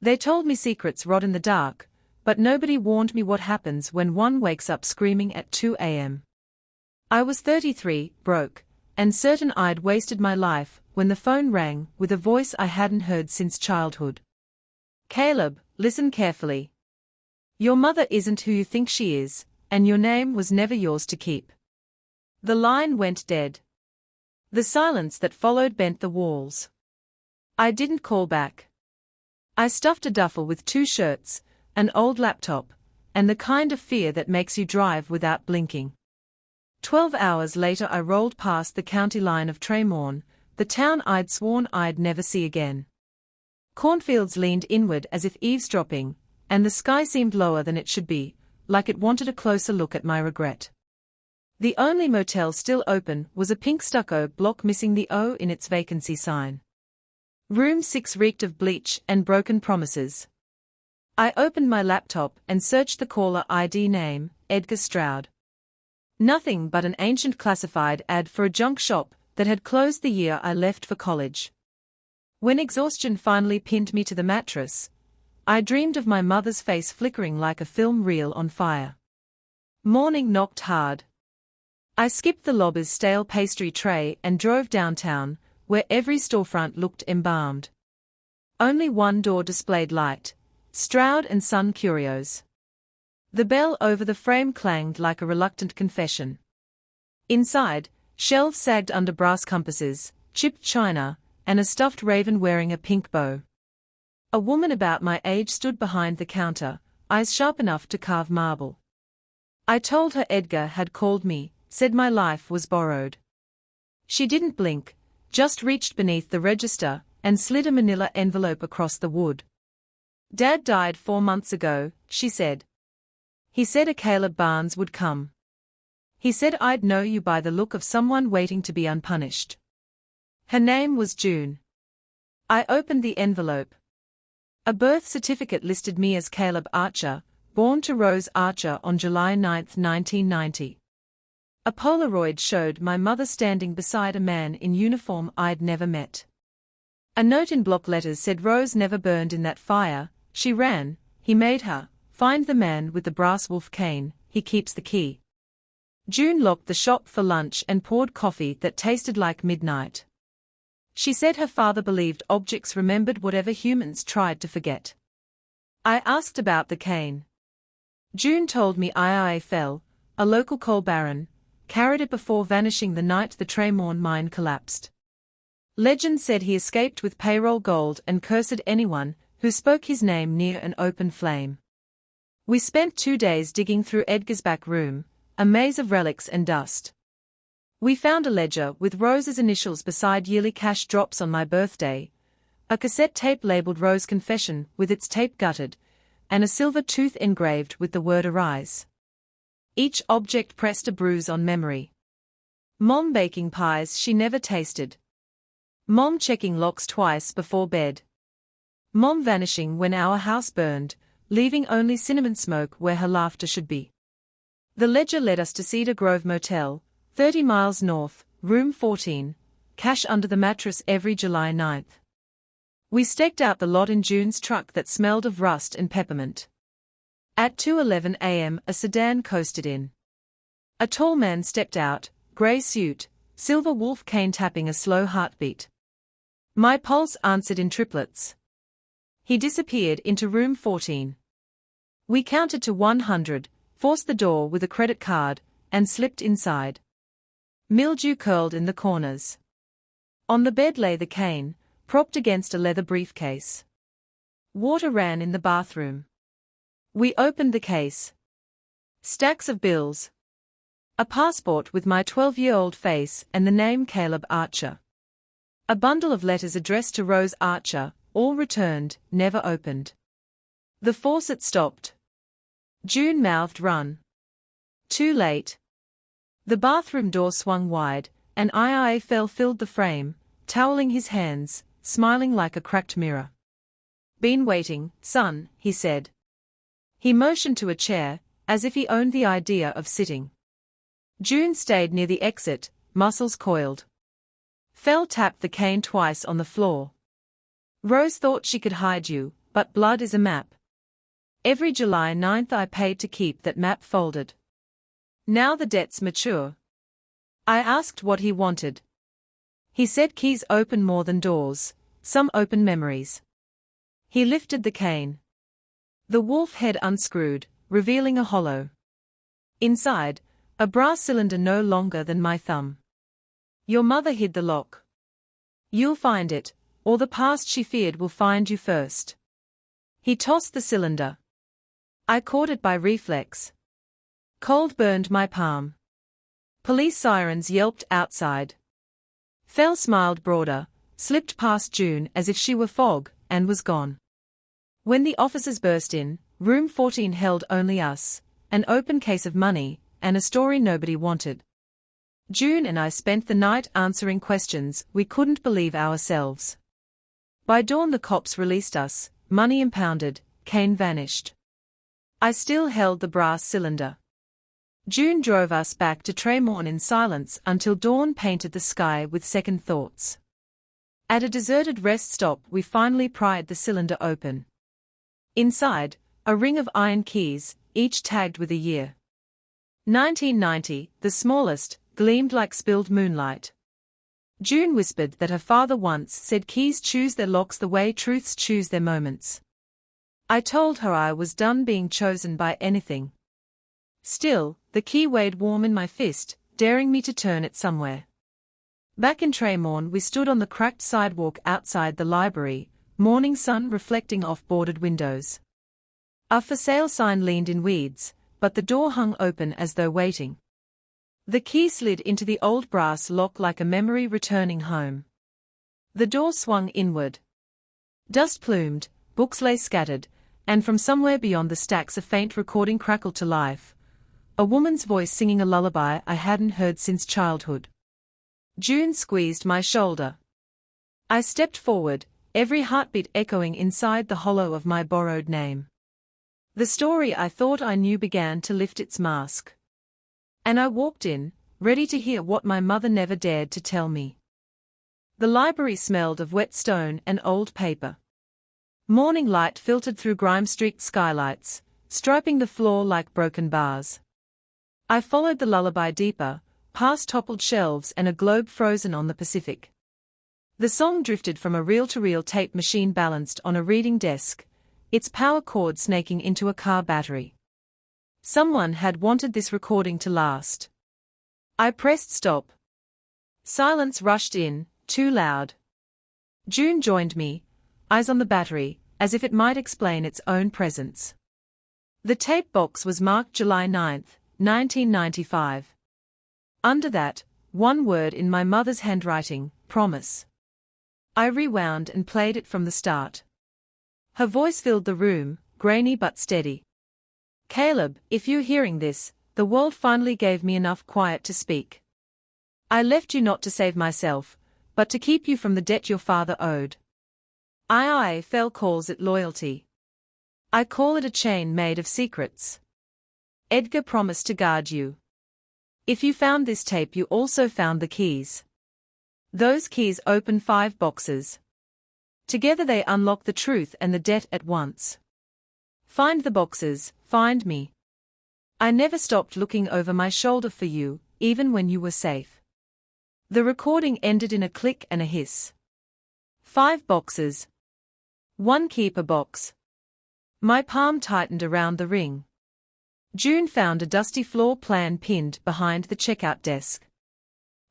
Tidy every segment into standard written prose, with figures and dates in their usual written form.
They told me secrets rot in the dark, but nobody warned me what happens when one wakes up screaming at 2 a.m. I was 33, broke, and certain I'd wasted my life when the phone rang with a voice I hadn't heard since childhood. Caleb, listen carefully. Your mother isn't who you think she is, and your name was never yours to keep. The line went dead. The silence that followed bent the walls. I didn't call back. I stuffed a duffel with 2 shirts, an old laptop, and the kind of fear that makes you drive without blinking. 12 hours later I rolled past the county line of Tremorne, the town I'd sworn I'd never see again. Cornfields leaned inward as if eavesdropping, and the sky seemed lower than it should be, like it wanted a closer look at my regret. The only motel still open was a pink stucco block missing the O in its vacancy sign. Room 6 reeked of bleach and broken promises. I opened my laptop and searched the caller ID name, Edgar Stroud. Nothing but an ancient classified ad for a junk shop that had closed the year I left for college. When exhaustion finally pinned me to the mattress, I dreamed of my mother's face flickering like a film reel on fire. Morning knocked hard. I skipped the lobby's stale pastry tray and drove downtown, where every storefront looked embalmed. Only one door displayed light, Stroud & Son Curios. The bell over the frame clanged like a reluctant confession. Inside, shelves sagged under brass compasses, chipped china, and a stuffed raven wearing a pink bow. A woman about my age stood behind the counter, eyes sharp enough to carve marble. I told her Edgar had called me, said my life was borrowed. She didn't blink, just reached beneath the register and slid a manila envelope across the wood. Dad died 4 months ago, she said. He said a Caleb Barnes would come. He said I'd know you by the look of someone waiting to be unpunished. Her name was June. I opened the envelope. A birth certificate listed me as Caleb Archer, born to Rose Archer on July 9, 1990. A Polaroid showed my mother standing beside a man in uniform I'd never met. A note in block letters said Rose never burned in that fire, she ran, he made her, find the man with the brass wolf cane, he keeps the key. June locked the shop for lunch and poured coffee that tasted like midnight. She said her father believed objects remembered whatever humans tried to forget. I asked about the cane. June told me II fell, a local coal baron, carried it before vanishing the night the Tremorne mine collapsed. Legend said he escaped with payroll gold and cursed anyone who spoke his name near an open flame. We spent 2 days digging through Edgar's back room, a maze of relics and dust. We found a ledger with Rose's initials beside yearly cash drops on my birthday, a cassette tape labeled Rose Confession with its tape gutted, and a silver tooth engraved with the word Arise. Each object pressed a bruise on memory. Mom baking pies she never tasted. Mom checking locks twice before bed. Mom vanishing when our house burned, leaving only cinnamon smoke where her laughter should be. The ledger led us to Cedar Grove Motel, 30 miles north, room 14, cash under the mattress every July 9th. We staked out the lot in June's truck that smelled of rust and peppermint. At 2:11 a.m. a sedan coasted in. A tall man stepped out, grey suit, silver wolf cane tapping a slow heartbeat. My pulse answered in triplets. He disappeared into room 14. We counted to 100, forced the door with a credit card, and slipped inside. Mildew curled in the corners. On the bed lay the cane, propped against a leather briefcase. Water ran in the bathroom. We opened the case. Stacks of bills. A passport with my 12-year-old face and the name Caleb Archer. A bundle of letters addressed to Rose Archer, all returned, never opened. The faucet stopped. June mouthed run. Too late. The bathroom door swung wide, and fell filled the frame, toweling his hands, smiling like a cracked mirror. Been waiting, son, he said. He motioned to a chair, as if he owned the idea of sitting. June stayed near the exit, muscles coiled. Fell tapped the cane twice on the floor. Rose thought she could hide you, but blood is a map. Every July 9th I paid to keep that map folded. Now the debt's mature. I asked what he wanted. He said keys open more than doors, some open memories. He lifted the cane. The wolf head unscrewed, revealing a hollow. Inside, a brass cylinder no longer than my thumb. Your mother hid the lock. You'll find it, or the past she feared will find you first. He tossed the cylinder. I caught it by reflex. Cold burned my palm. Police sirens yelped outside. Fell smiled broader, slipped past June as if she were fog, and was gone. When the officers burst in, room 14 held only us, an open case of money, and a story nobody wanted. June and I spent the night answering questions we couldn't believe ourselves. By dawn the cops released us, money impounded, cane vanished. I still held the brass cylinder. June drove us back to Tremorne in silence until dawn painted the sky with second thoughts. At a deserted rest stop we finally pried the cylinder open. Inside, a ring of iron keys, each tagged with a year. 1990, the smallest, gleamed like spilled moonlight. June whispered that her father once said keys choose their locks the way truths choose their moments. I told her I was done being chosen by anything. Still, the key weighed warm in my fist, daring me to turn it somewhere. Back in Tremorne we stood on the cracked sidewalk outside the library, morning sun reflecting off boarded windows. A for sale sign leaned in weeds, but the door hung open as though waiting. The key slid into the old brass lock like a memory returning home. The door swung inward. Dust plumed, books lay scattered, and from somewhere beyond the stacks a faint recording crackled to life. A woman's voice singing a lullaby I hadn't heard since childhood. June squeezed my shoulder. I stepped forward, every heartbeat echoing inside the hollow of my borrowed name. The story I thought I knew began to lift its mask. And I walked in, ready to hear what my mother never dared to tell me. The library smelled of wet stone and old paper. Morning light filtered through grime-streaked skylights, striping the floor like broken bars. I followed the lullaby deeper, past toppled shelves and a globe frozen on the Pacific. The song drifted from a reel-to-reel tape machine balanced on a reading desk, its power cord snaking into a car battery. Someone had wanted this recording to last. I pressed stop. Silence rushed in, too loud. June joined me, eyes on the battery, as if it might explain its own presence. The tape box was marked July 9, 1995. Under that, one word in my mother's handwriting, promise. I rewound and played it from the start. Her voice filled the room, grainy but steady. Caleb, if you're hearing this, the world finally gave me enough quiet to speak. I left you not to save myself, but to keep you from the debt your father owed. Fell calls it loyalty. I call it a chain made of secrets. Edgar promised to guard you. If you found this tape you also found the keys. Those keys open 5 boxes. Together they unlock the truth and the debt at once. Find the boxes, find me. I never stopped looking over my shoulder for you, even when you were safe. The recording ended in a click and a hiss. 5 boxes. 1 keeper box. My palm tightened around the ring. June found a dusty floor plan pinned behind the checkout desk.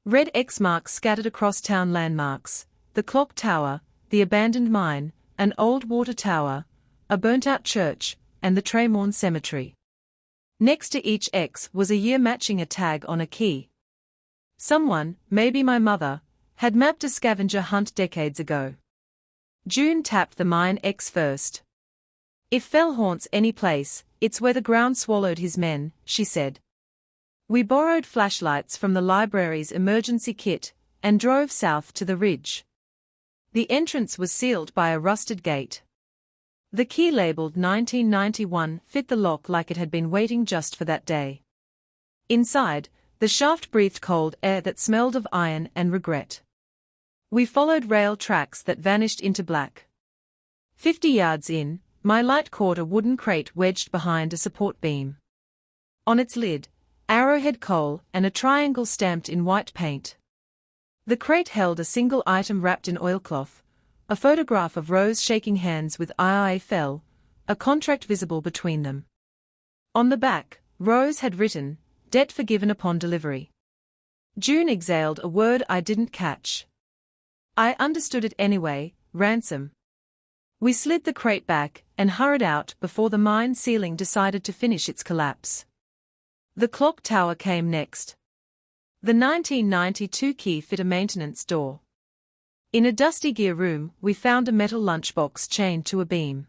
Red X marks scattered across town landmarks, the clock tower, the abandoned mine, an old water tower, a burnt-out church, and the Tremorne cemetery. Next to each X was a year matching a tag on a key. Someone, maybe my mother, had mapped a scavenger hunt decades ago. June tapped the mine X first. If Fell haunts any place, it's where the ground swallowed his men, she said. We borrowed flashlights from the library's emergency kit, and drove south to the ridge. The entrance was sealed by a rusted gate. The key labeled 1991 fit the lock like it had been waiting just for that day. Inside, the shaft breathed cold air that smelled of iron and regret. We followed rail tracks that vanished into black. 50 yards in, my light caught a wooden crate wedged behind a support beam. On its lid, arrowhead coal and a triangle stamped in white paint. The crate held a single item wrapped in oilcloth, a photograph of Rose shaking hands with unravels, a contract visible between them. On the back, Rose had written, "Debt forgiven upon delivery." June exhaled a word I didn't catch. I understood it anyway, ransom. We slid the crate back and hurried out before the mine ceiling decided to finish its collapse. The clock tower came next. The 1992 key fit a maintenance door. In a dusty gear room, we found a metal lunchbox chained to a beam.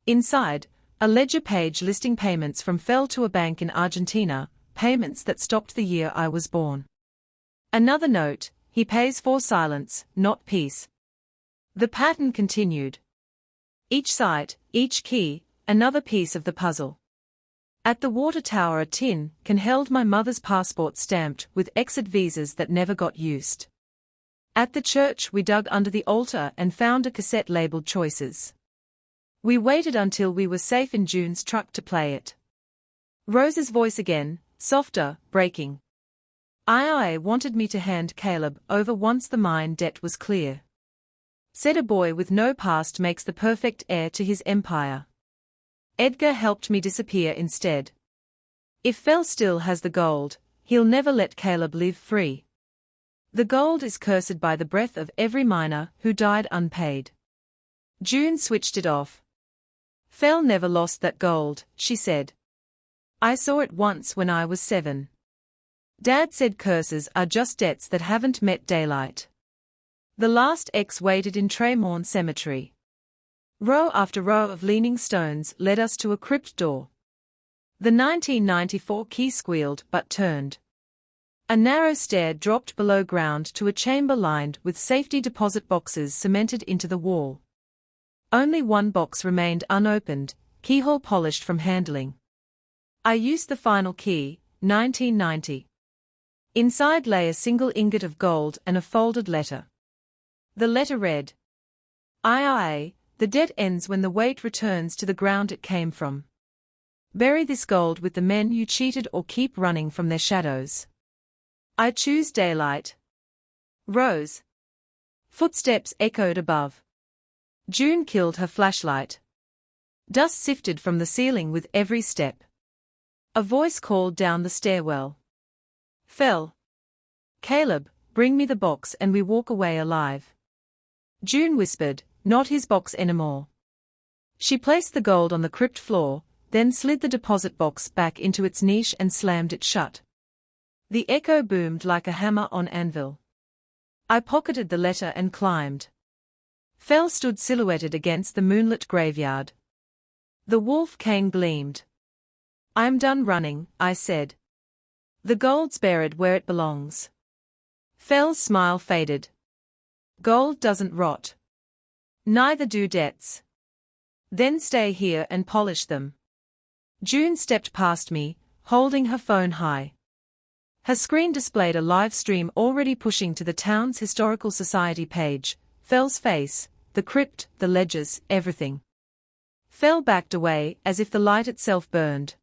Inside, a ledger page listing payments from Fell to a bank in Argentina, payments that stopped the year I was born. Another note, he pays for silence, not peace. The pattern continued. Each site, each key, another piece of the puzzle. At the water tower a tin can held my mother's passport stamped with exit visas that never got used. At the church we dug under the altar and found a cassette labeled Choices. We waited until we were safe in June's truck to play it. Rose's voice again, softer, breaking. I wanted me to hand Caleb over once the mine debt was clear. Said a boy with no past makes the perfect heir to his empire. Edgar helped me disappear instead. If Fell still has the gold, he'll never let Caleb live free. The gold is cursed by the breath of every miner who died unpaid. June switched it off. Fell never lost that gold, she said. I saw it once when I was 7. Dad said curses are just debts that haven't met daylight. The last X waited in Tremorne Cemetery. Row after row of leaning stones led us to a crypt door. The 1994 key squealed but turned. A narrow stair dropped below ground to a chamber lined with safety deposit boxes cemented into the wall. Only one box remained unopened, keyhole polished from handling. I used the final key, 1990. Inside lay a single ingot of gold and a folded letter. The letter read, the debt ends when the weight returns to the ground it came from. Bury this gold with the men you cheated or keep running from their shadows. I choose daylight. Rose. Footsteps echoed above. June killed her flashlight. Dust sifted from the ceiling with every step. A voice called down the stairwell. Fell. Caleb, bring me the box and we walk away alive. June whispered, not his box anymore. She placed the gold on the crypt floor, then slid the deposit box back into its niche and slammed it shut. The echo boomed like a hammer on anvil. I pocketed the letter and climbed. Fell stood silhouetted against the moonlit graveyard. The wolf cane gleamed. I'm done running, I said. The gold's buried where it belongs. Fell's smile faded. Gold doesn't rot. Neither do debts. Then stay here and polish them. June stepped past me, holding her phone high. Her screen displayed a live stream already pushing to the town's historical society page. Fell's face, the crypt, the ledgers, everything. Fell backed away as if the light itself burned.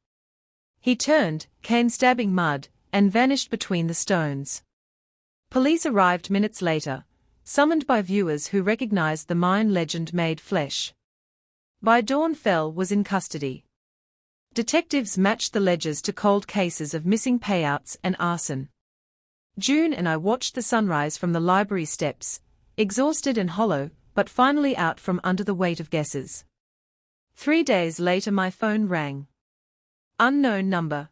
He turned, cane stabbing mud, and vanished between the stones. Police arrived minutes later, summoned by viewers who recognized the mine legend made flesh. By dawn Fell was in custody. Detectives matched the ledgers to cold cases of missing payouts and arson. June and I watched the sunrise from the library steps, exhausted and hollow, but finally out from under the weight of guesses. 3 days later my phone rang. Unknown number.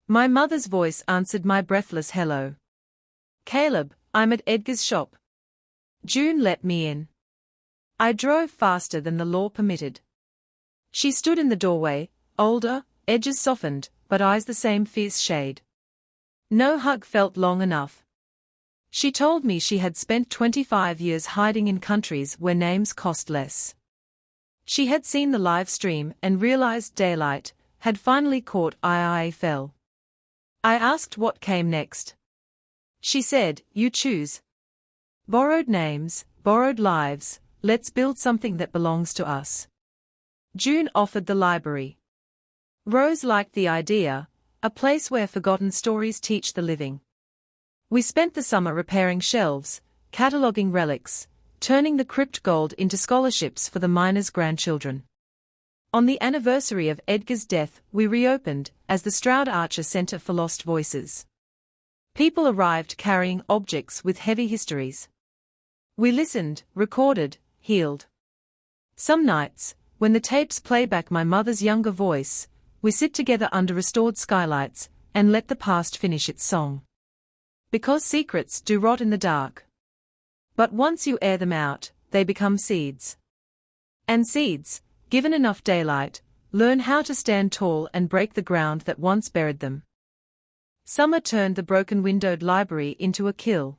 My mother's voice answered my breathless hello. Caleb, I'm at Edgar's shop. June let me in. I drove faster than the law permitted. She stood in the doorway, older, edges softened, but eyes the same fierce shade. No hug felt long enough. She told me she had spent 25 years hiding in countries where names cost less. She had seen the live stream and realized daylight had finally caught Fell. I asked what came next. She said, you choose. Borrowed names, borrowed lives, let's build something that belongs to us. June offered the library. Rose liked the idea, a place where forgotten stories teach the living. We spent the summer repairing shelves, cataloguing relics, turning the crypt gold into scholarships for the miners' grandchildren. On the anniversary of Edgar's death, we reopened as the Stroud Archer Center for Lost Voices. People arrived carrying objects with heavy histories. We listened, recorded, healed. Some nights, when the tapes play back my mother's younger voice, we sit together under restored skylights and let the past finish its song. Because secrets do rot in the dark. But once you air them out, they become seeds. And seeds, given enough daylight, learn how to stand tall and break the ground that once buried them. Summer turned the broken-windowed library into a kill.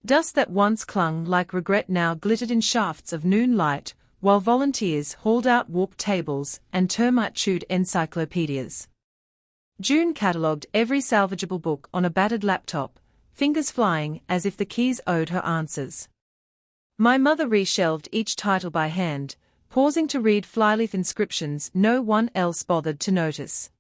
Dust that once clung like regret now glittered in shafts of noon light, while volunteers hauled out warped tables and termite-chewed encyclopedias. June catalogued every salvageable book on a battered laptop, fingers flying as if the keys owed her answers. My mother reshelved each title by hand, pausing to read flyleaf inscriptions no one else bothered to notice.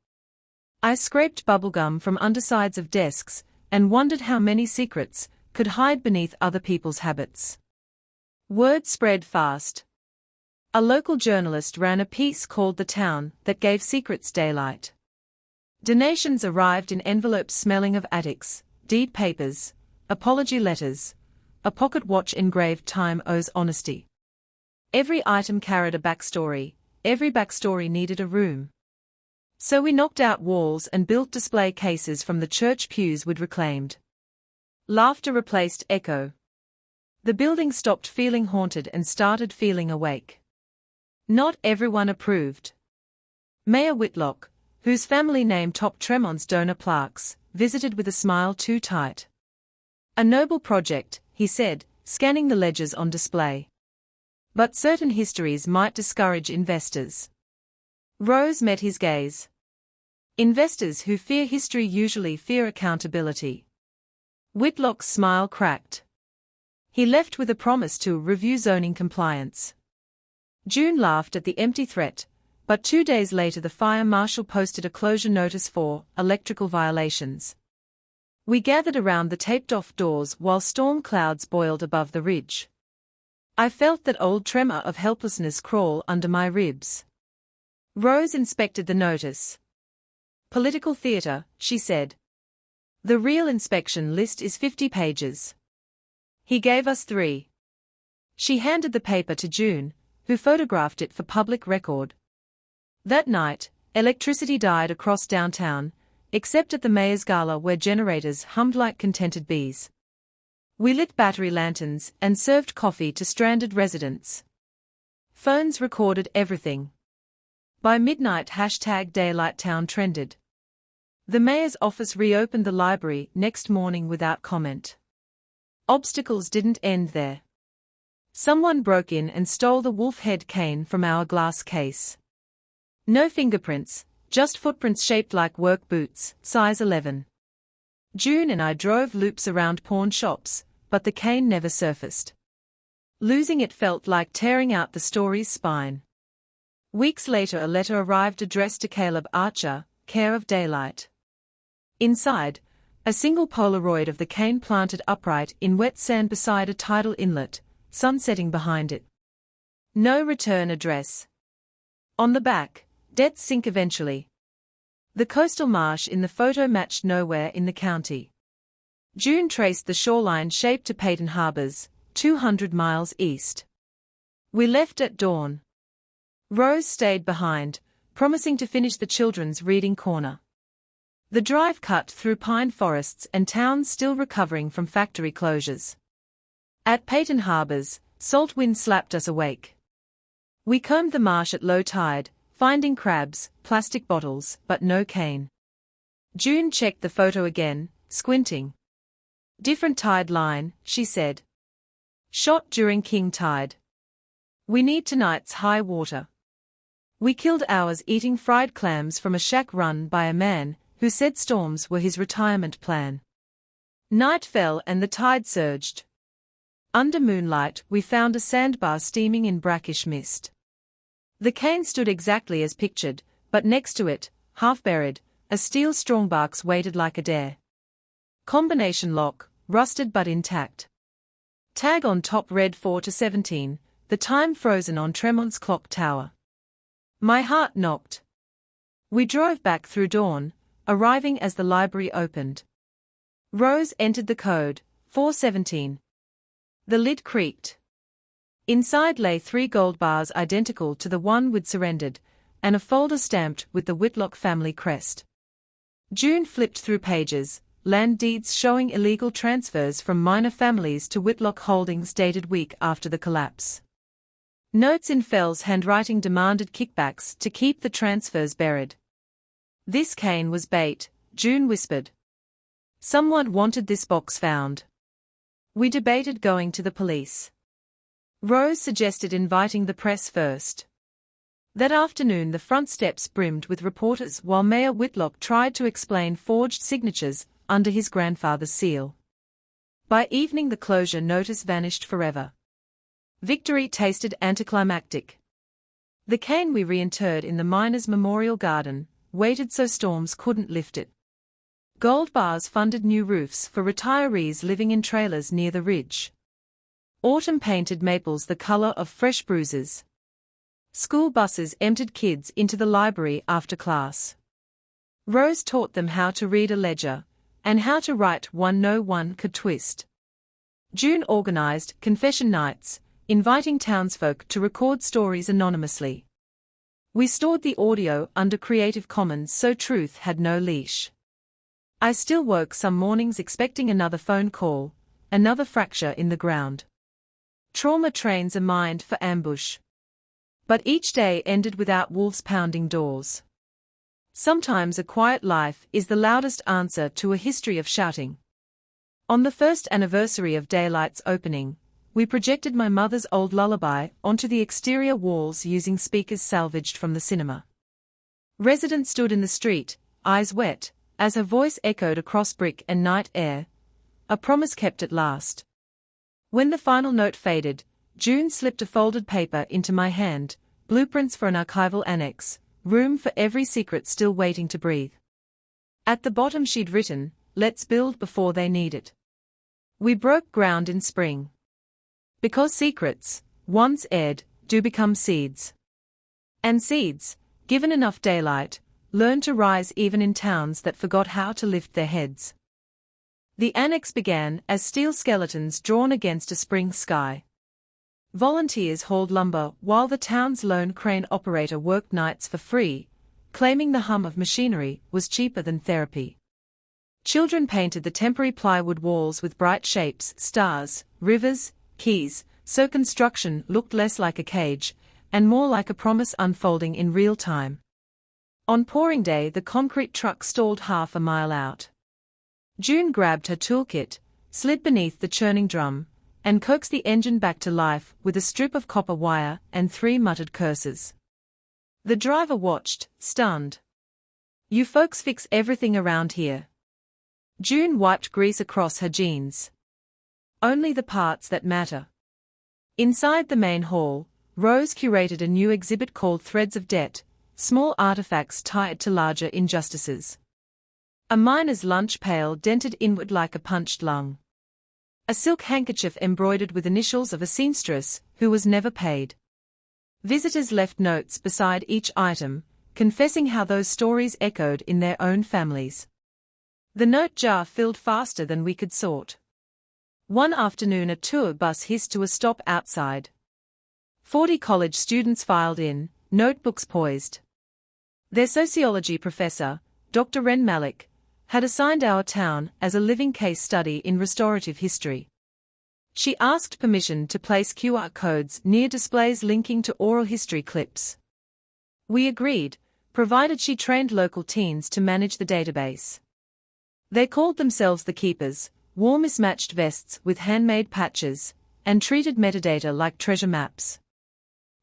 I scraped bubblegum from undersides of desks and wondered how many secrets could hide beneath other people's habits. Word spread fast. A local journalist ran a piece called The Town that gave secrets daylight. Donations arrived in envelopes smelling of attics, deed papers, apology letters, a pocket watch engraved "Time owes honesty." Every item carried a backstory, every backstory needed a room. So we knocked out walls and built display cases from the church pews we'd reclaimed. Laughter replaced echo. The building stopped feeling haunted and started feeling awake. Not everyone approved. Mayor Whitlock, whose family name topped Tremont's donor plaques, visited with a smile too tight. A noble project, he said, scanning the ledgers on display. But certain histories might discourage investors. Rose met his gaze. Investors who fear history usually fear accountability. Whitlock's smile cracked. He left with a promise to review zoning compliance. June laughed at the empty threat, but 2 days later the fire marshal posted a closure notice for electrical violations. We gathered around the taped-off doors while storm clouds boiled above the ridge. I felt that old tremor of helplessness crawl under my ribs. Rose inspected the notice. Political theater, she said. The real inspection list is 50 pages. He gave us 3. She handed the paper to June, who photographed it for public record. That night, electricity died across downtown, except at the mayor's gala where generators hummed like contented bees. We lit battery lanterns and served coffee to stranded residents. Phones recorded everything. By midnight #DaylightTown trended. The mayor's office reopened the library next morning without comment. Obstacles didn't end there. Someone broke in and stole the wolf head cane from our glass case. No fingerprints, just footprints shaped like work boots, size 11. June and I drove loops around pawn shops, but the cane never surfaced. Losing it felt like tearing out the story's spine. Weeks later a letter arrived addressed to Caleb Archer, care of Daylight. Inside, a single Polaroid of the cane planted upright in wet sand beside a tidal inlet, sun setting behind it. No return address. On the back, debts sink eventually. The coastal marsh in the photo matched nowhere in the county. June traced the shoreline shape to Peyton Harbors, 200 miles east. We left at dawn. Rose stayed behind, promising to finish the children's reading corner. The drive cut through pine forests and towns still recovering from factory closures. At Peyton Harbors, salt wind slapped us awake. We combed the marsh at low tide, finding crabs, plastic bottles, but no cane. June checked the photo again, squinting. Different tide line, she said. Shot during king tide. We need tonight's high water. We killed hours eating fried clams from a shack run by a man who said storms were his retirement plan. Night fell and the tide surged. Under moonlight, we found a sandbar steaming in brackish mist. The cane stood exactly as pictured, but next to it, half buried, a steel strongbox waited like a dare. Combination lock, rusted but intact. Tag on top read 4 to 17, the time frozen on Tremont's clock tower. My heart knocked. We drove back through dawn, arriving as the library opened. Rose entered the code, 417. The lid creaked. Inside lay 3 gold bars identical to the one we'd surrendered, and a folder stamped with the Whitlock family crest. June flipped through pages, land deeds showing illegal transfers from minor families to Whitlock Holdings dated week after the collapse. Notes in Fell's handwriting demanded kickbacks to keep the transfers buried. This cane was bait, June whispered. Someone wanted this box found. We debated going to the police. Rose suggested inviting the press first. That afternoon the front steps brimmed with reporters while Mayor Whitlock tried to explain forged signatures under his grandfather's seal. By evening the closure notice vanished forever. Victory tasted anticlimactic. The cane we reinterred in the Miners' Memorial Garden waited so storms couldn't lift it. Gold bars funded new roofs for retirees living in trailers near the ridge. Autumn painted maples the color of fresh bruises. School buses emptied kids into the library after class. Rose taught them how to read a ledger, and how to write one no one could twist. June organized confession nights, inviting townsfolk to record stories anonymously. We stored the audio under Creative Commons so truth had no leash. I still woke some mornings expecting another phone call, another fracture in the ground. Trauma trains a mind for ambush. But each day ended without wolves pounding doors. Sometimes a quiet life is the loudest answer to a history of shouting. On the first anniversary of Daylight's opening, we projected my mother's old lullaby onto the exterior walls using speakers salvaged from the cinema. Residents stood in the street, eyes wet, as her voice echoed across brick and night air. A promise kept at last. When the final note faded, June slipped a folded paper into my hand, blueprints for an archival annex, room for every secret still waiting to breathe. At the bottom she'd written, "Let's build before they need it." We broke ground in spring. Because secrets, once aired, do become seeds. And seeds, given enough daylight, learn to rise even in towns that forgot how to lift their heads. The annex began as steel skeletons drawn against a spring sky. Volunteers hauled lumber while the town's lone crane operator worked nights for free, claiming the hum of machinery was cheaper than therapy. Children painted the temporary plywood walls with bright shapes, stars, rivers, keys, so construction looked less like a cage, and more like a promise unfolding in real time. On pouring day the concrete truck stalled half a mile out. June grabbed her toolkit, slid beneath the churning drum, and coaxed the engine back to life with a strip of copper wire and 3 muttered curses. The driver watched, stunned. "You folks fix everything around here." June wiped grease across her jeans. "Only the parts that matter." Inside the main hall, Rose curated a new exhibit called Threads of Debt, small artifacts tied to larger injustices. A miner's lunch pail dented inward like a punched lung. A silk handkerchief embroidered with initials of a seamstress who was never paid. Visitors left notes beside each item, confessing how those stories echoed in their own families. The note jar filled faster than we could sort. One afternoon a tour bus hissed to a stop outside. 40 college students filed in, notebooks poised. Their sociology professor, Dr. Ren Malik, had assigned our town as a living case study in restorative history. She asked permission to place QR codes near displays linking to oral history clips. We agreed, provided she trained local teens to manage the database. They called themselves the Keepers, wore mismatched vests with handmade patches, and treated metadata like treasure maps.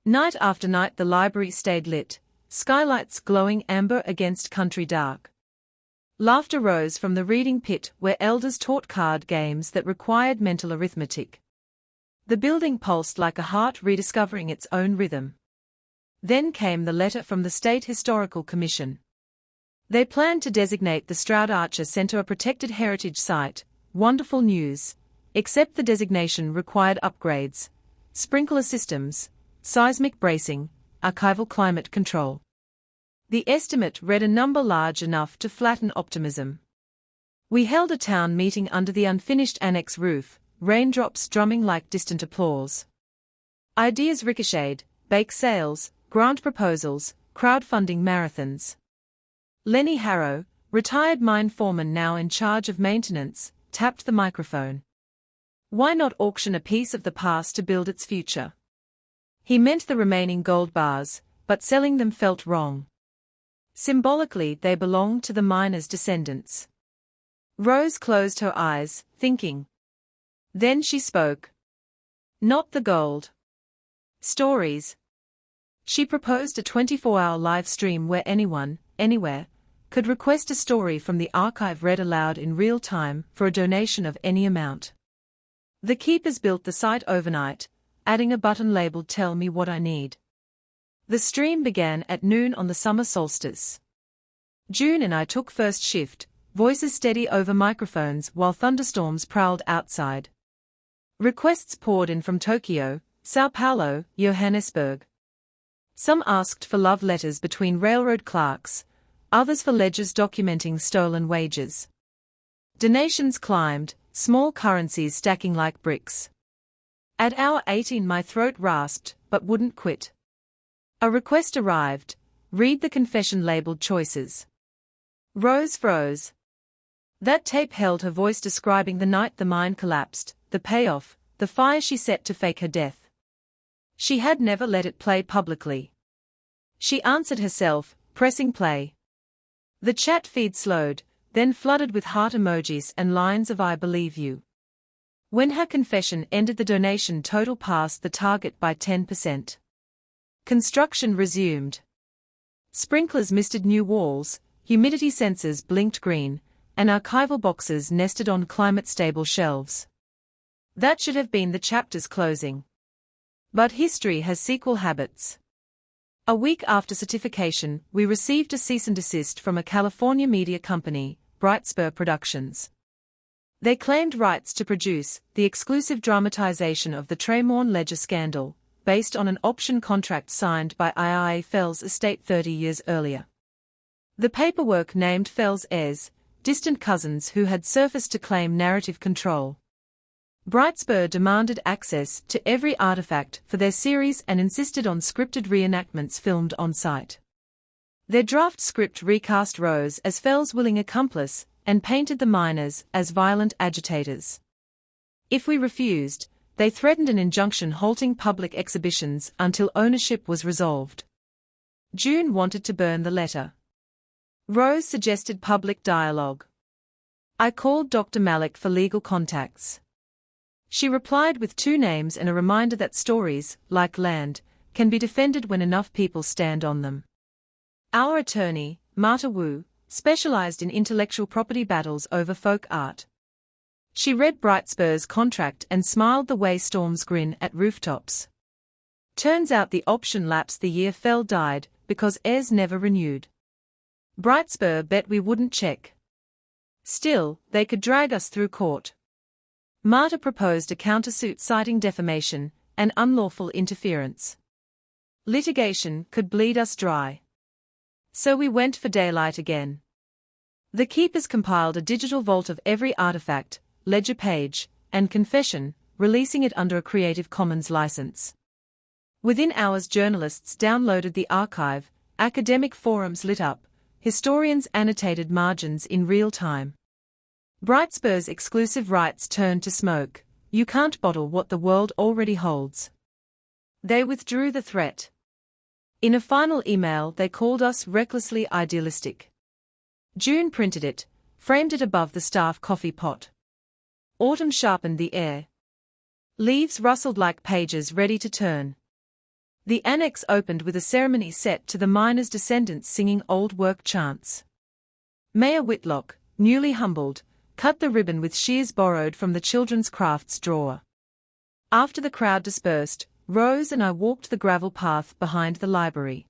Night after night the library stayed lit, skylights glowing amber against country dark. Laughter rose from the reading pit where elders taught card games that required mental arithmetic. The building pulsed like a heart rediscovering its own rhythm. Then came the letter from the State Historical Commission. They planned to designate the Stroud Archer Center a protected heritage site. Wonderful news. Except the designation required upgrades, sprinkler systems, seismic bracing, archival climate control. The estimate read a number large enough to flatten optimism. We held a town meeting under the unfinished annex roof, raindrops drumming like distant applause. Ideas ricocheted, bake sales, grant proposals, crowdfunding marathons. Lenny Harrow, retired mine foreman now in charge of maintenance, tapped the microphone. Why not auction a piece of the past to build its future? He meant the remaining gold bars, but selling them felt wrong. Symbolically, they belonged to the miners' descendants. Rose closed her eyes, thinking. Then she spoke. Not the gold. Stories. She proposed a 24-hour live stream where anyone, anywhere, could request a story from the archive read aloud in real time for a donation of any amount. The keepers built the site overnight, adding a button labeled "Tell Me What I Need." The stream began at noon on the summer solstice. June and I took first shift, voices steady over microphones while thunderstorms prowled outside. Requests poured in from Tokyo, Sao Paulo, Johannesburg. Some asked for love letters between railroad clerks, others for ledgers documenting stolen wages. Donations climbed, small currencies stacking like bricks. At hour 18 my throat rasped, but wouldn't quit. A request arrived. Read the confession labeled choices. Rose froze. That tape held her voice describing the night the mine collapsed, the payoff, the fire she set to fake her death. She had never let it play publicly. She answered herself, pressing play. The chat feed slowed, then flooded with heart emojis and lines of "I believe you." When her confession ended, the donation total passed the target by 10%. Construction resumed. Sprinklers misted new walls, humidity sensors blinked green, and archival boxes nested on climate-stable shelves. That should have been the chapter's closing. But history has sequel habits. A week after certification, we received a cease and desist from a California media company, Brightspur Productions. They claimed rights to produce the exclusive dramatization of the Tremorne Ledger scandal, based on an option contract signed by IIA Fell's estate 30 years earlier. The paperwork named Fell's heirs, distant cousins who had surfaced to claim narrative control. Brightspur demanded access to every artifact for their series and insisted on scripted reenactments filmed on site. Their draft script recast Rose as Fell's willing accomplice and painted the miners as violent agitators. If we refused, they threatened an injunction halting public exhibitions until ownership was resolved. June wanted to burn the letter. Rose suggested public dialogue. I called Dr. Malik for legal contacts. She replied with 2 names and a reminder that stories, like land, can be defended when enough people stand on them. Our attorney, Marta Wu, specialized in intellectual property battles over folk art. She read Brightspur's contract and smiled the way storms grin at rooftops. Turns out the option lapsed the year Fell died, because heirs never renewed. Brightspur bet we wouldn't check. Still, they could drag us through court. Marta proposed a countersuit citing defamation and unlawful interference. Litigation could bleed us dry. So we went for daylight again. The keepers compiled a digital vault of every artifact, ledger page, and confession, releasing it under a Creative Commons license. Within hours, journalists downloaded the archive, academic forums lit up, historians annotated margins in real time. Brightspur's exclusive rights turned to smoke. You can't bottle what the world already holds. They withdrew the threat. In a final email, they called us recklessly idealistic. June printed it, framed it above the staff coffee pot. Autumn sharpened the air. Leaves rustled like pages ready to turn. The annex opened with a ceremony set to the miners' descendants singing old work chants. Mayor Whitlock, newly humbled, cut the ribbon with shears borrowed from the children's crafts drawer. After the crowd dispersed, Rose and I walked the gravel path behind the library.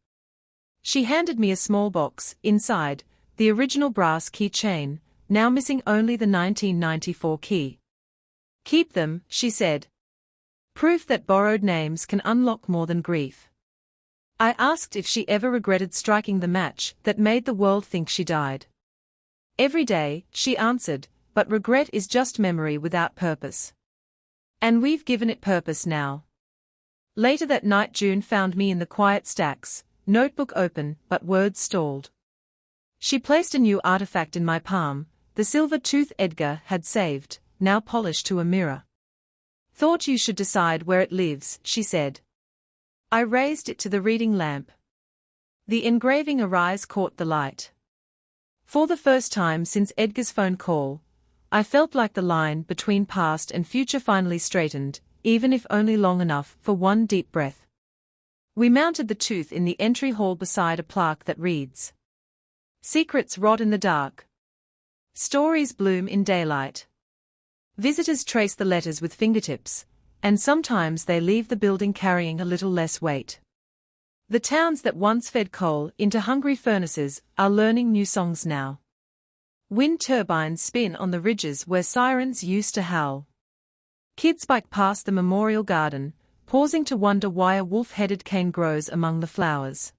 She handed me a small box, inside, the original brass keychain, now missing only the 1994 key. "Keep them," she said. "Proof that borrowed names can unlock more than grief." I asked if she ever regretted striking the match that made the world think she died. "Every day," she answered, "but regret is just memory without purpose. And we've given it purpose now." Later that night June found me in the quiet stacks, notebook open but words stalled. She placed a new artifact in my palm, the silver tooth Edgar had saved, now polished to a mirror. "Thought you should decide where it lives," she said. I raised it to the reading lamp. The engraving Arise caught the light. For the first time since Edgar's phone call, I felt like the line between past and future finally straightened, even if only long enough for one deep breath. We mounted the tooth in the entry hall beside a plaque that reads, "Secrets rot in the dark. Stories bloom in daylight." Visitors trace the letters with fingertips, and sometimes they leave the building carrying a little less weight. The towns that once fed coal into hungry furnaces are learning new songs now. Wind turbines spin on the ridges where sirens used to howl. Kids bike past the memorial garden, pausing to wonder why a wolf-headed cane grows among the flowers.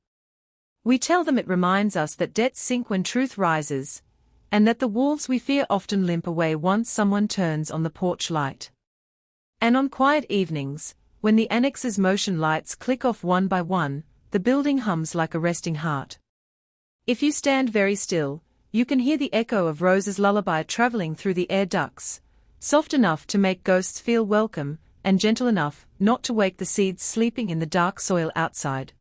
We tell them it reminds us that debts sink when truth rises, and that the wolves we fear often limp away once someone turns on the porch light. And on quiet evenings, when the annex's motion lights click off one by one, the building hums like a resting heart. If you stand very still, you can hear the echo of Rose's lullaby traveling through the air ducts, soft enough to make ghosts feel welcome, and gentle enough not to wake the seeds sleeping in the dark soil outside.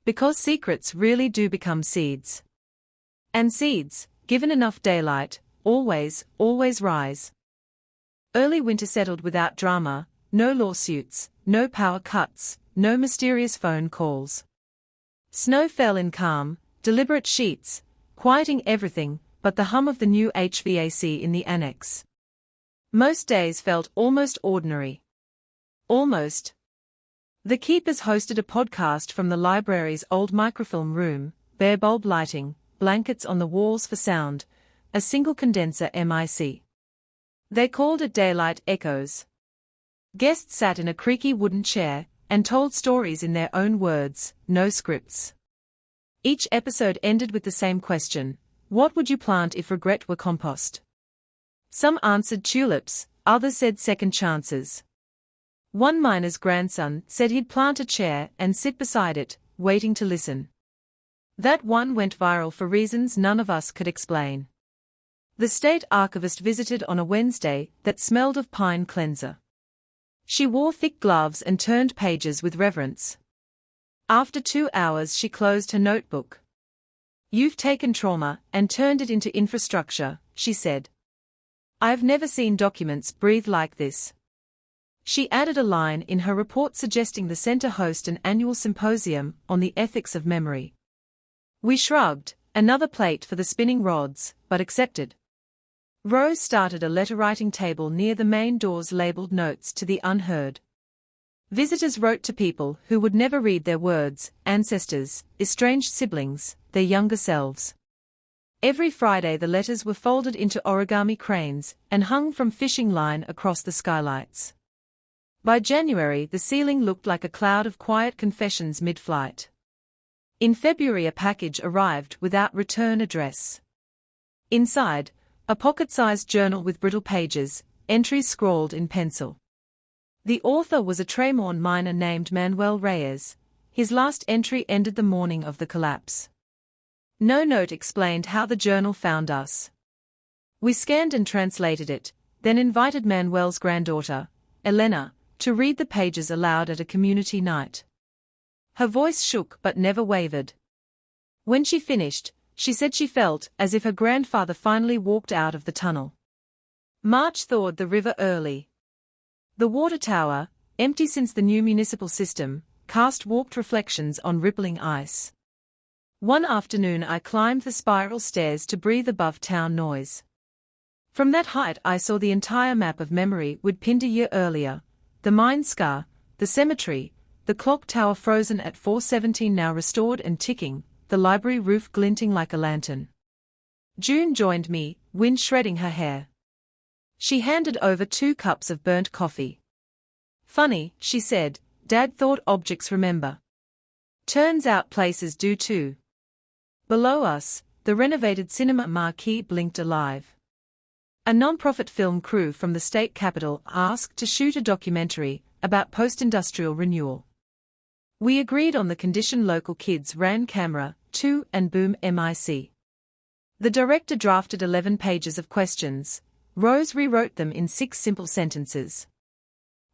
Because secrets really do become seeds. And seeds, given enough daylight, always rise. Early winter settled without drama, no lawsuits, no power cuts, no mysterious phone calls. Snow fell in calm, deliberate sheets, quieting everything but the hum of the new HVAC in the annex. Most days felt almost ordinary. Almost. The keepers hosted a podcast from the library's old microfilm room, bare bulb lighting, blankets on the walls for sound, a single condenser mic. They called it Daylight Echoes. Guests sat in a creaky wooden chair and told stories in their own words, no scripts. Each episode ended with the same question: what would you plant if regret were compost? Some answered tulips, others said second chances. One miner's grandson said he'd plant a chair and sit beside it, waiting to listen. That one went viral for reasons none of us could explain. The state archivist visited on a Wednesday that smelled of pine cleanser. She wore thick gloves and turned pages with reverence. After 2 hours she closed her notebook. "You've taken trauma and turned it into infrastructure," she said. "I've never seen documents breathe like this." She added a line in her report suggesting the center host an annual symposium on the ethics of memory. We shrugged, another plate for the spinning rods, but accepted. Rose started a letter-writing table near the main doors labeled Notes to the Unheard. Visitors wrote to people who would never read their words, ancestors, estranged siblings, their younger selves. Every Friday the letters were folded into origami cranes and hung from fishing line across the skylights. By January the ceiling looked like a cloud of quiet confessions mid-flight. In February a package arrived without return address. Inside, a pocket-sized journal with brittle pages, entries scrawled in pencil. The author was a Tremorne miner named Manuel Reyes. His last entry ended the morning of the collapse. No note explained how the journal found us. We scanned and translated it, then invited Manuel's granddaughter, Elena, to read the pages aloud at a community night. Her voice shook but never wavered. When she finished, she said she felt as if her grandfather finally walked out of the tunnel. March thawed the river early. The water tower, empty since the new municipal system, cast warped reflections on rippling ice. One afternoon I climbed the spiral stairs to breathe above town noise. From that height I saw the entire map of memory we'd pinned a year earlier, the mine scar, the cemetery, the clock tower frozen at 4:17 now restored and ticking, the library roof glinting like a lantern. June joined me, wind shredding her hair. She handed over 2 cups of burnt coffee. "Funny," she said, "Dad thought objects remember. Turns out places do too." Below us, the renovated cinema marquee blinked alive. A non-profit film crew from the state capitol asked to shoot a documentary about post-industrial renewal. We agreed on the condition local kids ran camera, too, and boom mic. The director drafted 11 pages of questions. Rose rewrote them in 6 simple sentences.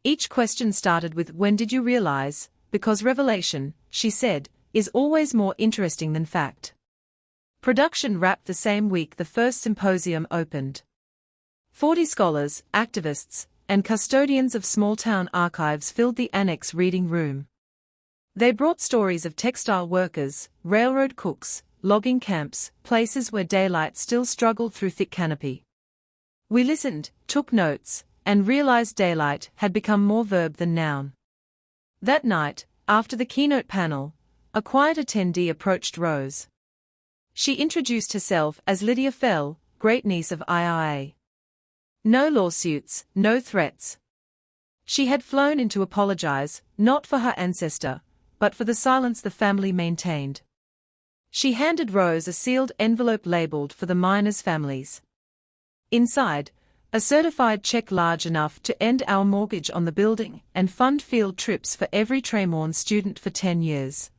Each question started with "When did you realize?" because revelation, she said, is always more interesting than fact. Production wrapped the same week the first symposium opened. 40 scholars, activists, and custodians of small-town archives filled the annex reading room. They brought stories of textile workers, railroad cooks, logging camps, places where daylight still struggled through thick canopy. We listened, took notes, and realized daylight had become more verb than noun. That night, after the keynote panel, a quiet attendee approached Rose. She introduced herself as Lydia Fell, great-niece of IRA. No lawsuits, no threats. She had flown in to apologize, not for her ancestor, but for the silence the family maintained. She handed Rose a sealed envelope labeled for the miners' families. Inside, a certified check large enough to end our mortgage on the building and fund field trips for every Tremorne student for 10 years.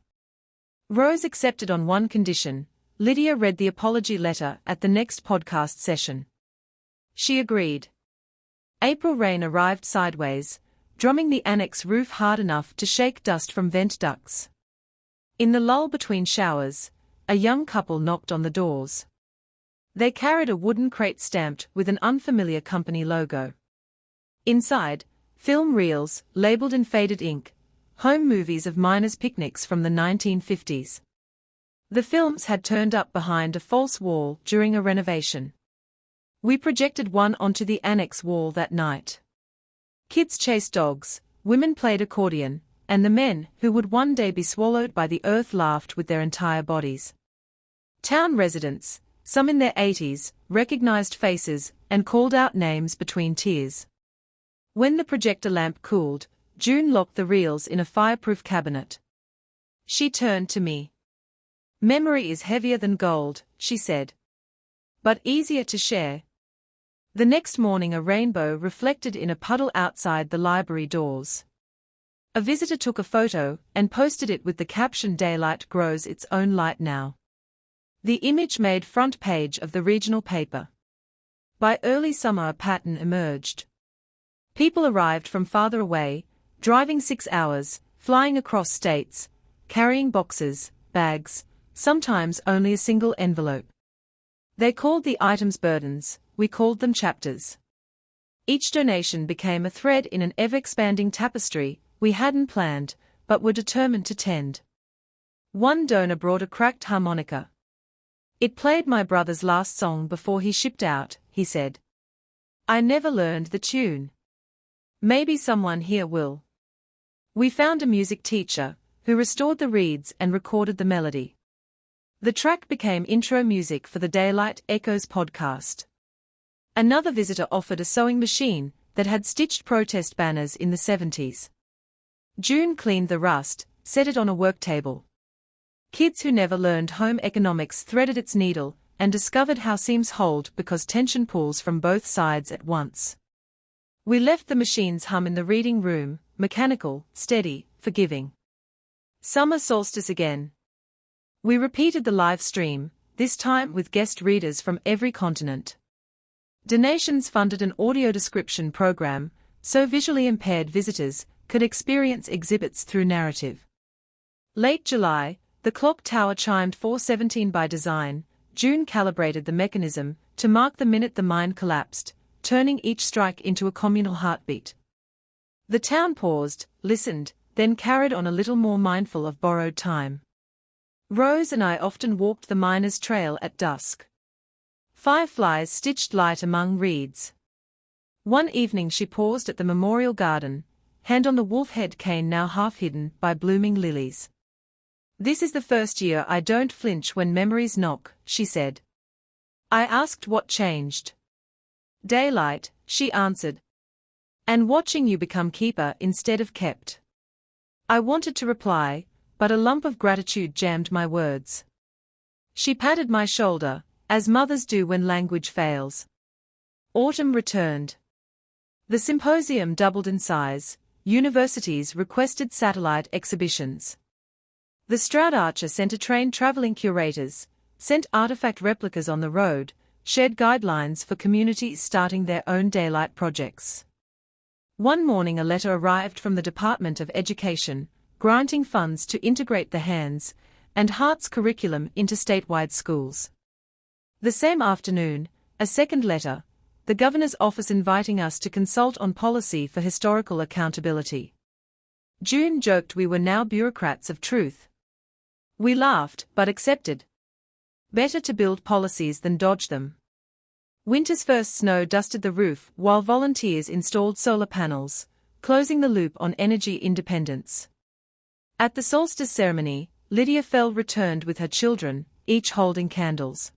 Rose accepted on one condition: Lydia read the apology letter at the next podcast session. She agreed. April rain arrived sideways, drumming the annex roof hard enough to shake dust from vent ducts. In the lull between showers, a young couple knocked on the doors. They carried a wooden crate stamped with an unfamiliar company logo. Inside, film reels, labeled in faded ink, home movies of miners' picnics from the 1950s. The films had turned up behind a false wall during a renovation. We projected one onto the annex wall that night. Kids chased dogs, women played accordion, and the men who would one day be swallowed by the earth laughed with their entire bodies. Town residents, some in their 80s, recognized faces and called out names between tears. When the projector lamp cooled, June locked the reels in a fireproof cabinet. She turned to me. "Memory is heavier than gold," she said. "But easier to share." The next morning a rainbow reflected in a puddle outside the library doors. A visitor took a photo and posted it with the caption "Daylight grows its own light now." The image made front page of the regional paper. By early summer a pattern emerged. People arrived from farther away, driving 6 hours, flying across states, carrying boxes, bags, sometimes only a single envelope. They called the items burdens, we called them chapters. Each donation became a thread in an ever-expanding tapestry we hadn't planned, but were determined to tend. One donor brought a cracked harmonica. "It played my brother's last song before he shipped out," he said. "I never learned the tune. Maybe someone here will." We found a music teacher, who restored the reeds and recorded the melody. The track became intro music for the Daylight Echoes podcast. Another visitor offered a sewing machine that had stitched protest banners in the 70s. June cleaned the rust, set it on a work table. Kids who never learned home economics threaded its needle and discovered how seams hold because tension pulls from both sides at once. We left the machine's hum in the reading room, mechanical, steady, forgiving. Summer solstice again. We repeated the live stream, this time with guest readers from every continent. Donations funded an audio description program, so visually impaired visitors could experience exhibits through narrative. Late July, the clock tower chimed 4:17 by design. June calibrated the mechanism to mark the minute the mine collapsed, turning each strike into a communal heartbeat. The town paused, listened, then carried on a little more mindful of borrowed time. Rose and I often walked the miners' trail at dusk. Fireflies stitched light among reeds. One evening she paused at the memorial garden, hand on the wolf head cane now half hidden by blooming lilies. "This is the first year I don't flinch when memories knock," she said. I asked what changed. "Daylight," she answered. "And watching you become keeper instead of kept." I wanted to reply, but a lump of gratitude jammed my words. She patted my shoulder, as mothers do when language fails. Autumn returned. The symposium doubled in size. Universities requested satellite exhibitions. The Stroud Archer Center trained traveling curators, sent artifact replicas on the road, shared guidelines for communities starting their own daylight projects. One morning a letter arrived from the Department of Education, granting funds to integrate the Hands and Hearts curriculum into statewide schools. The same afternoon, a second letter, the governor's office inviting us to consult on policy for historical accountability. June joked we were now bureaucrats of truth. We laughed, but accepted. Better to build policies than dodge them. Winter's first snow dusted the roof while volunteers installed solar panels, closing the loop on energy independence. At the solstice ceremony, Lydia Fell returned with her children, each holding candles.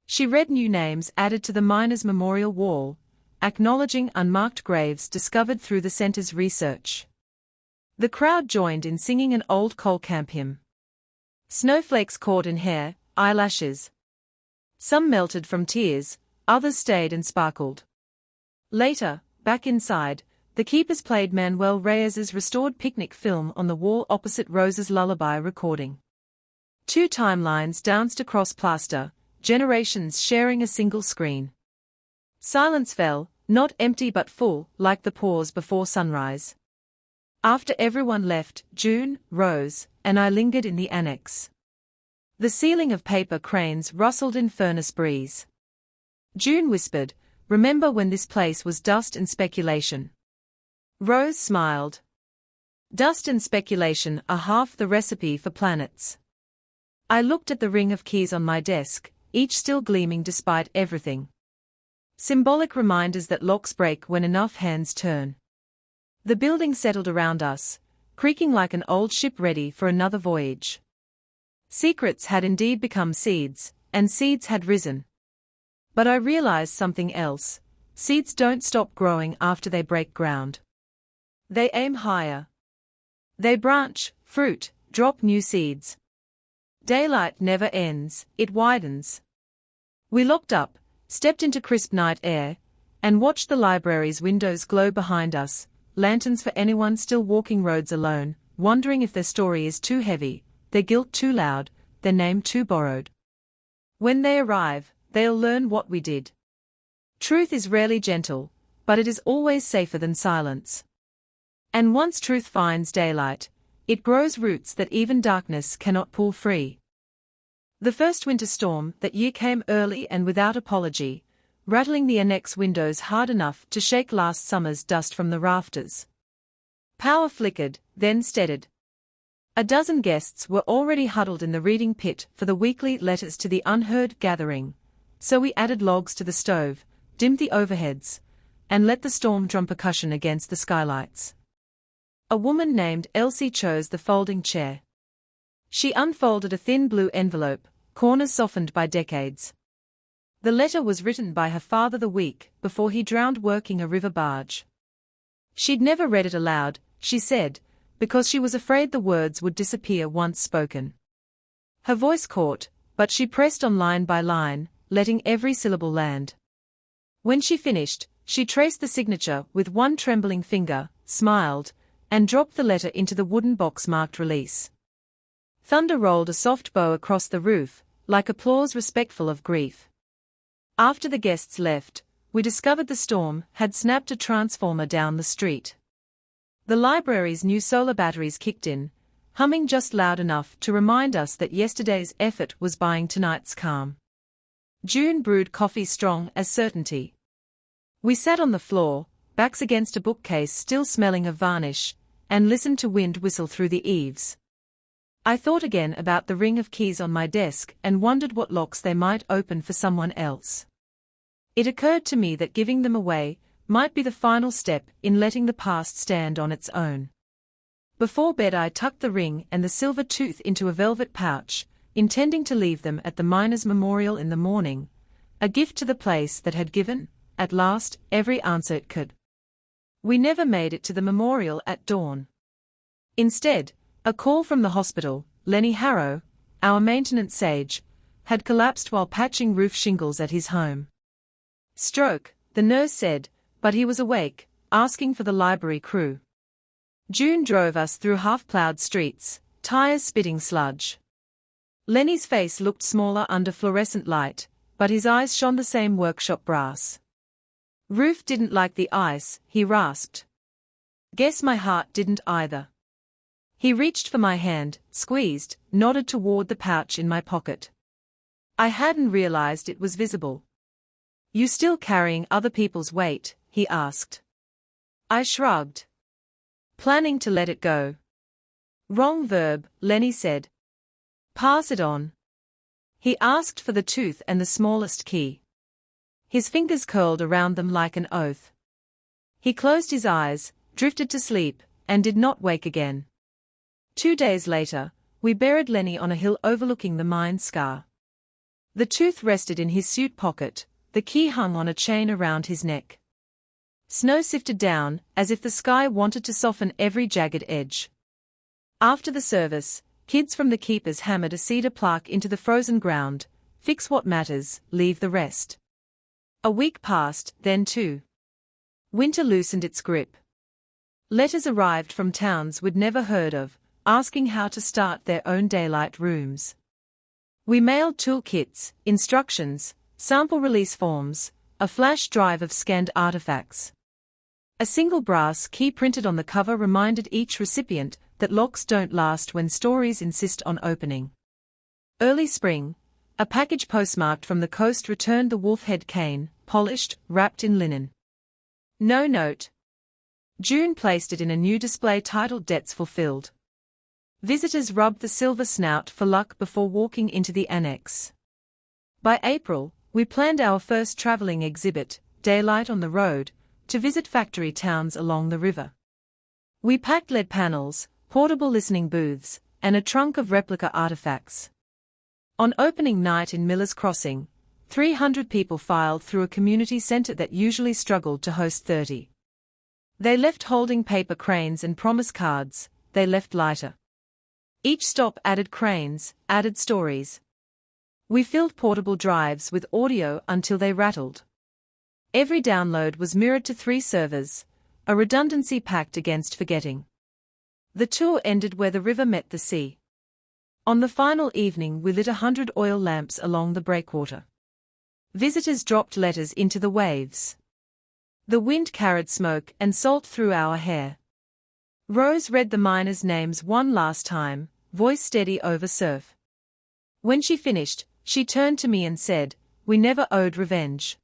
She read new names added to the Miners' Memorial Wall, acknowledging unmarked graves discovered through the center's research. The crowd joined in singing an old coal camp hymn. Snowflakes caught in hair, eyelashes. Some melted from tears, others stayed and sparkled. Later, back inside, the keepers played Manuel Reyes's restored picnic film on the wall opposite Rose's lullaby recording. Two timelines danced across plaster, generations sharing a single screen. Silence fell, not empty but full, like the pause before sunrise. After everyone left, June, Rose, and I lingered in the annex. The ceiling of paper cranes rustled in furnace breeze. June whispered, "Remember when this place was dust and speculation?" Rose smiled. Dust and speculation are half the recipe for planets. I looked at the ring of keys on my desk, each still gleaming despite everything. Symbolic reminders that locks break when enough hands turn. The building settled around us, creaking like an old ship ready for another voyage. Secrets had indeed become seeds, and seeds had risen. But I realized something else. Seeds don't stop growing after they break ground. They aim higher. They branch, fruit, drop new seeds. Daylight never ends, it widens. We looked up, stepped into crisp night air, and watched the library's windows glow behind us, lanterns for anyone still walking roads alone, wondering if their story is too heavy, their guilt too loud, their name too borrowed. When they arrive, they'll learn what we did. Truth is rarely gentle, but it is always safer than silence. And once truth finds daylight, it grows roots that even darkness cannot pull free. The first winter storm that year came early and without apology, rattling the annex windows hard enough to shake last summer's dust from the rafters. Power flickered, then steadied. A dozen guests were already huddled in the reading pit for the weekly Letters to the Unheard gathering, so we added logs to the stove, dimmed the overheads, and let the storm drum percussion against the skylights. A woman named Elsie chose the folding chair. She unfolded a thin blue envelope, corners softened by decades. The letter was written by her father the week before he drowned working a river barge. She'd never read it aloud, she said, because she was afraid the words would disappear once spoken. Her voice caught, but she pressed on line by line, letting every syllable land. When she finished, she traced the signature with one trembling finger, smiled, and dropped the letter into the wooden box marked release. Thunder rolled a soft bow across the roof, like applause respectful of grief. After the guests left, we discovered the storm had snapped a transformer down the street. The library's new solar batteries kicked in, humming just loud enough to remind us that yesterday's effort was buying tonight's calm. June brewed coffee strong as certainty. We sat on the floor, backs against a bookcase still smelling of varnish, and listened to wind whistle through the eaves. I thought again about the ring of keys on my desk and wondered what locks they might open for someone else. It occurred to me that giving them away might be the final step in letting the past stand on its own. Before bed I tucked the ring and the silver tooth into a velvet pouch, intending to leave them at the miners' memorial in the morning, a gift to the place that had given, at last, every answer it could. We never made it to the memorial at dawn. Instead, a call from the hospital. Lenny Harrow, our maintenance sage, had collapsed while patching roof shingles at his home. Stroke, the nurse said, but he was awake, asking for the library crew. June drove us through half-plowed streets, tires spitting sludge. Lenny's face looked smaller under fluorescent light, but his eyes shone the same workshop brass. Roof didn't like the ice, he rasped. Guess my heart didn't either. He reached for my hand, squeezed, nodded toward the pouch in my pocket. I hadn't realized it was visible. You still carrying other people's weight? He asked. I shrugged. Planning to let it go. Wrong verb, Lenny said. Pass it on. He asked for the tooth and the smallest key. His fingers curled around them like an oath. He closed his eyes, drifted to sleep, and did not wake again. 2 days later, we buried Lenny on a hill overlooking the mine scar. The tooth rested in his suit pocket, the key hung on a chain around his neck. Snow sifted down, as if the sky wanted to soften every jagged edge. After the service, kids from the keepers hammered a cedar plaque into the frozen ground, fix what matters, leave the rest. A week passed, then 2. Winter loosened its grip. Letters arrived from towns we'd never heard of, asking how to start their own daylight rooms. We mailed toolkits, instructions, sample release forms, a flash drive of scanned artifacts. A single brass key printed on the cover reminded each recipient that locks don't last when stories insist on opening. Early spring, a package postmarked from the coast returned the wolf head cane, polished, wrapped in linen. No note. June placed it in a new display titled Debts Fulfilled. Visitors rubbed the silver snout for luck before walking into the annex. By April, we planned our first traveling exhibit, Daylight on the Road, to visit factory towns along the river. We packed LED panels, portable listening booths, and a trunk of replica artifacts. On opening night in Miller's Crossing, 300 people filed through a community center that usually struggled to host 30. They left holding paper cranes and promise cards. They left lighter. Each stop added cranes, added stories. We filled portable drives with audio until they rattled. Every download was mirrored to 3 servers, a redundancy pact against forgetting. The tour ended where the river met the sea. On the final evening we lit 100 oil lamps along the breakwater. Visitors dropped letters into the waves. The wind carried smoke and salt through our hair. Rose read the miners' names one last time, voice steady over surf. When she finished, she turned to me and said, "We never owed revenge.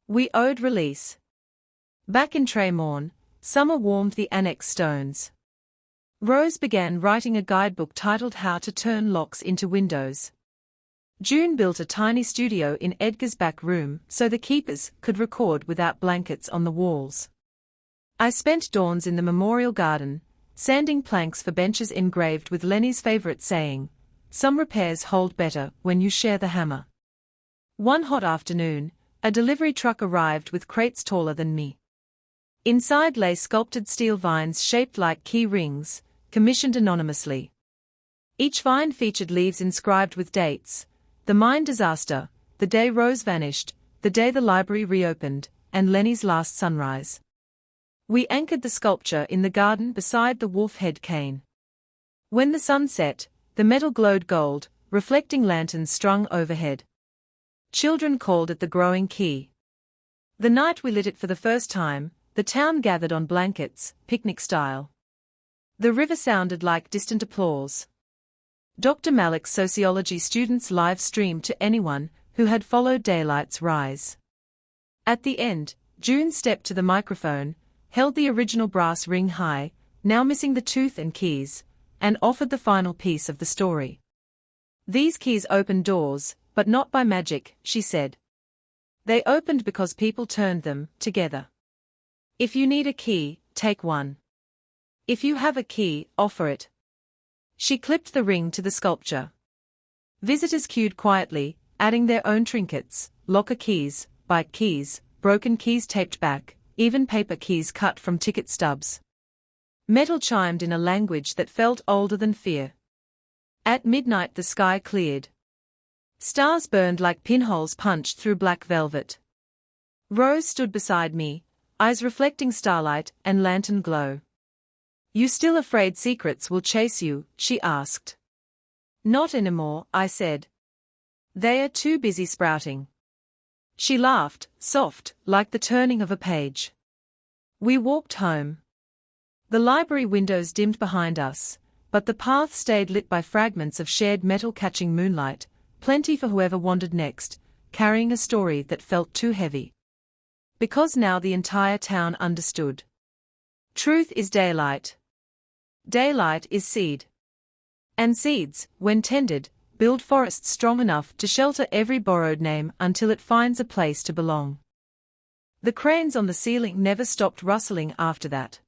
We owed release." Back in Tremorne, summer warmed the annex stones. Rose began writing a guidebook titled How to Turn Locks into Windows. June built a tiny studio in Edgar's back room so the keepers could record without blankets on the walls. I spent dawns in the memorial garden, sanding planks for benches engraved with Lenny's favorite saying, "Some repairs hold better when you share the hammer." One hot afternoon, a delivery truck arrived with crates taller than me. Inside lay sculpted steel vines shaped like key rings, commissioned anonymously. Each vine featured leaves inscribed with dates: the mine disaster, the day Rose vanished, the day the library reopened, and Lenny's last sunrise. We anchored the sculpture in the garden beside the wolf head cane. When the sun set, the metal glowed gold, reflecting lanterns strung overhead. Children called it the growing key. The night we lit it for the first time, the town gathered on blankets, picnic style. The river sounded like distant applause. Dr. Malik's sociology students live-streamed to anyone who had followed Daylight's rise. At the end, June stepped to the microphone, held the original brass ring high, now missing the tooth and keys, and offered the final piece of the story. "These keys opened doors, but not by magic," she said. "They opened because people turned them, together. If you need a key, take one. If you have a key, offer it. She clipped the ring to the sculpture. Visitors queued quietly, adding their own trinkets, locker keys, bike keys, broken keys taped back, even paper keys cut from ticket stubs. Metal chimed in a language that felt older than fear. At midnight the sky cleared. Stars burned like pinholes punched through black velvet. Rose stood beside me, eyes reflecting starlight and lantern glow. "You still afraid secrets will chase you?" she asked. "Not anymore," I said. "They are too busy sprouting." She laughed, soft, like the turning of a page. We walked home. The library windows dimmed behind us, but the path stayed lit by fragments of shared metal catching moonlight, plenty for whoever wandered next, carrying a story that felt too heavy. Because now the entire town understood. Truth is daylight. Daylight is seed. And seeds, when tended, build forests strong enough to shelter every borrowed name until it finds a place to belong. The cranes on the ceiling never stopped rustling after that.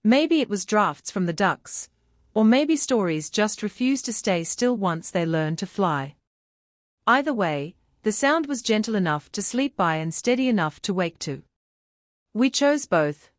Maybe it was drafts from the ducks, or maybe stories just refused to stay still once they learned to fly. Either way, the sound was gentle enough to sleep by and steady enough to wake to. We chose both.